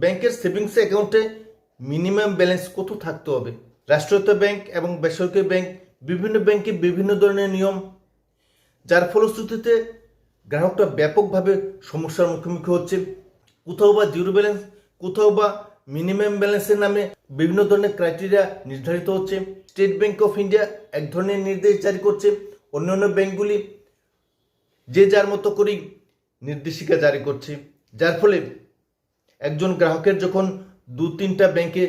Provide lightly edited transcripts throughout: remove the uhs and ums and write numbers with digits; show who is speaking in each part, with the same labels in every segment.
Speaker 1: ব্যাংকের সেভিংস অ্যাকাউন্টে minimum balance কত থাকতে হবে? রাষ্ট্রায়ত্ত ব্যাংক এবং বেসরকারি ব্যাংক বিভিন্ন ব্যাংকে বিভিন্ন ধরনের নিয়ম, যার ফলশ্রুতিতে গ্রাহকরা ব্যাপকভাবে সমস্যার মুখোমুখি হচ্ছে। কোথাও বা জিরো ব্যালেন্স, কোথাও বা মিনিমাম ব্যালেন্সের নামে বিভিন্ন ধরনের ক্রাইটেরিয়া নির্ধারিত হচ্ছে। স্টেট ব্যাংক অফ ইন্ডিয়া এক ধরনের নির্দেশ জারি করছে, অন্যান্য ব্যাংকগুলি যে যার মতো করেই নির্দেশিকা জারি করছে, যার ফলে একজন গ্রাহকের যখন 2-3টা ব্যাংকে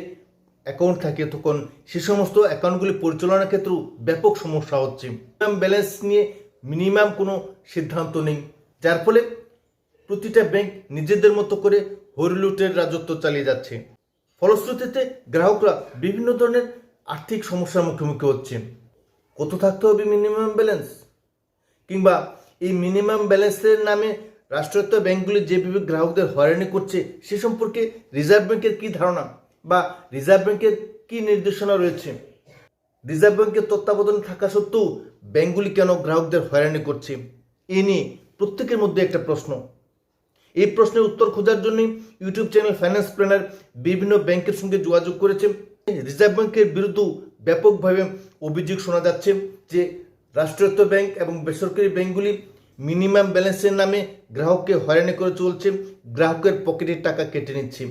Speaker 1: অ্যাকাউন্ট থাকে তখন সে সমস্ত অ্যাকাউন্টগুলি পরিচালনার ক্ষেত্রেও ব্যাপক সমস্যা হচ্ছে। মিনিমাম ব্যালেন্স নিয়ে মিনিমাম কোনো সিদ্ধান্ত নেই, যার ফলে প্রতিটা ব্যাংক নিজেদের মতো করে হরিলুটের রাজত্ব চালিয়ে যাচ্ছে। ফলশ্রুতিতে গ্রাহকরা বিভিন্ন ধরনের আর্থিক সমস্যার মুখোমুখি হচ্ছে। কত থাকতে হবে মিনিমাম ব্যালেন্স, কিংবা এই মিনিমাম ব্যালেন্সের নামে রাষ্ট্রায়ত্ত ব্যাংকগুলি যেভাবে গ্রাহকদের হয়রানি করছে সে সম্পর্কে রিজার্ভ ব্যাংকের কী ধারণা বা রিজার্ভ ব্যাংকের কী নির্দেশনা রয়েছে? রিজার্ভ ব্যাংকের তত্ত্বাবধানে থাকা সত্ত্বেও ব্যাংকগুলি কেন গ্রাহকদের হয়রানি করছে? এ নিয়ে প্রত্যেকের মধ্যে একটা প্রশ্ন। এই প্রশ্নের উত্তর খোঁজার জন্যই ইউটিউব চ্যানেল ফাইন্যান্স প্ল্যানার বিভিন্ন ব্যাংকের সঙ্গে যোগাযোগ করেছে। রিজার্ভ ব্যাংকের বিরুদ্ধেও ব্যাপকভাবে অভিযোগ শোনা যাচ্ছে যে রাষ্ট্রায়ত্ত ব্যাংক এবং বেসরকারি ব্যাংকগুলি মিনিমাম ব্যালেন্সের নামে গ্রাহককে হয়রানি করে চলছে, গ্রাহকের পকেটের টাকা কেটে নিচ্ছে,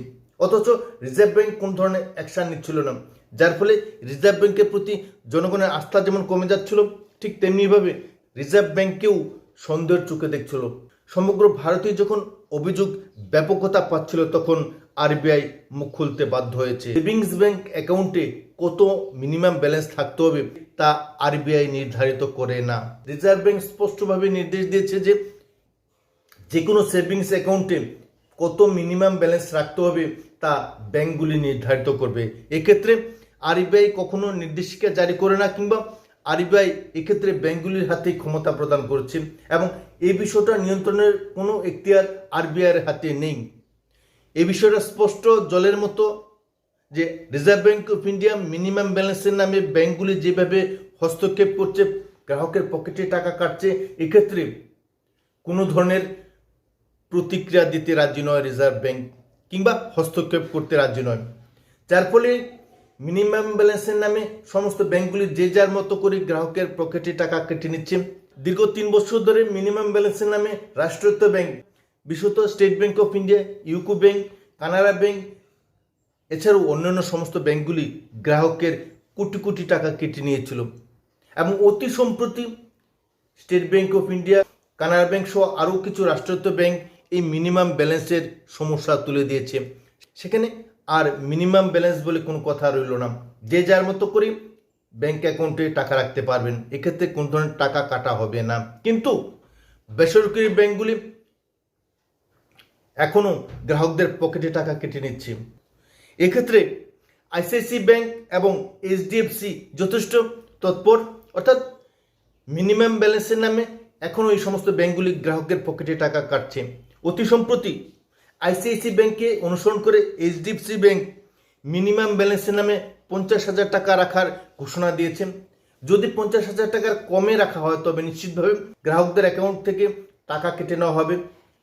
Speaker 1: অথচ রিজার্ভ ব্যাংক কোন ধরনের অ্যাকশান নিচ্ছিল না, যার ফলে রিজার্ভ ব্যাংকের প্রতি জনগণের আস্থা যেমন কমে যাচ্ছিল, ঠিক তেমনিভাবে রিজার্ভ ব্যাংককেও সন্দেহের চোখে দেখছিল। সমগ্র ভারতে যখন অভিযোগ ব্যাপকতা পাচ্ছিল তখন আরবিআই মুখ খুলতে বাধ্য হয়েছে। সেভিংস ব্যাংক অ্যাকাউন্টে কত মিনিমাম ব্যালেন্স থাকতে হবে তা আরবিআই নির্ধারিত করে না। রিজার্ভ ব্যাংক স্পষ্টভাবে নির্দেশ দিয়েছে যে যে কোনো সেভিংস অ্যাকাউন্টে কত মিনিমাম ব্যালেন্স রাখতে হবে তা ব্যাংকগুলি নির্ধারিত করবে। এক্ষেত্রে আরবিআই কখনো নির্দেশিকা জারি করে না, কিংবা আরবিআই এক্ষেত্রে ব্যাংকগুলির হাতে ক্ষমতা প্রদান করছে এবং এই বিষয়টা নিয়ন্ত্রণের কোনো এখতিয়ার আরবিআইয়ের হাতে নেই। এই বিষয়টা স্পষ্ট জলের মতো যে reserve bank of India minimum ব্যালেন্সের নামে ব্যাংকগুলি যেভাবে হস্তক্ষেপ করছে, গ্রাহকের পকেটে টাকা কাটছে, এক্ষেত্রে কোনো ধরনের প্রতিক্রিয়া দিতে রাজি নয় রিজার্ভ ব্যাংক, কিংবা হস্তক্ষেপ করতে রাজি নয়, যার ফলে মিনিমাম ব্যালেন্সের নামে সমস্ত ব্যাংকগুলি যে যার মতো করে গ্রাহকের পকেটে টাকা কেটে নিচ্ছে। দীর্ঘ 3 বছর ধরে মিনিমাম ব্যালেন্সের নামে রাষ্ট্রায়ত্ত ব্যাংক, বিশেষত State Bank of India, UCO bank, Canara bank এছাড়াও অন্যান্য সমস্ত ব্যাংকগুলি গ্রাহকের কোটি কোটি টাকা কেটে নিয়েছিল এবং অতি সম্প্রতি State Bank of India, Canara bank সহ আরও কিছু রাষ্ট্রায়ত্ত ব্যাংক এই মিনিমাম ব্যালেন্সের সমস্যা তুলে দিয়েছে। সেখানে আর মিনিমাম ব্যালেন্স বলে কোনো কথা রইল না, যে যার মতো করে ব্যাংক অ্যাকাউন্টে টাকা রাখতে পারবেন, এক্ষেত্রে কোনো ধরনের টাকা কাটা হবে না। কিন্তু বেসরকারি ব্যাংকগুলি এখনও গ্রাহকদের পকেটে টাকা কেটে নিচ্ছে। এক্ষেত্রে আইসিআইসি ব্যাংক এবং এইচডিএফসি যথেষ্ট তৎপর, অর্থাৎ মিনিমাম ব্যালেন্সের নামে এখনও এই সমস্ত ব্যাংকগুলি গ্রাহকের পকেটে টাকা কাটছে। অতি সম্প্রতি আইসিআইসি ব্যাংকে অনুসরণ করে এইচডিএফসি ব্যাংক মিনিমাম ব্যালেন্সের নামে 50,000 টাকা রাখার ঘোষণা দিয়েছেন। যদি 50,000 টাকার কমে রাখা হয় তবে নিশ্চিতভাবে গ্রাহকদের অ্যাকাউন্ট থেকে টাকা কেটে নেওয়া হবে।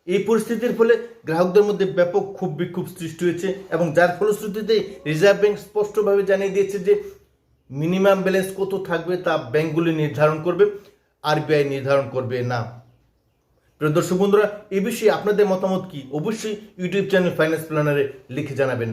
Speaker 1: এই পরিস্থিতির ফলে গ্রাহকদের মধ্যে ব্যাপক ক্ষোভ বিক্ষোভ সৃষ্টি হয়েছে এবং যার ফলশ্রুতিতে রিজার্ভ ব্যাংক স্পষ্টভাবে জানিয়ে দিয়েছে যে মিনিমাম ব্যালেন্স কত থাকবে তা ব্যাংকগুলি নির্ধারণ করবে, আরবিআই নির্ধারণ করবে না। প্রিয় দর্শক বন্ধুরা, এই বিষয়ে আপনাদের মতামত কি? অবশ্যই ইউটিউব চ্যানেল ফাইন্যান্স প্ল্যানারে লিখে জানাবেন।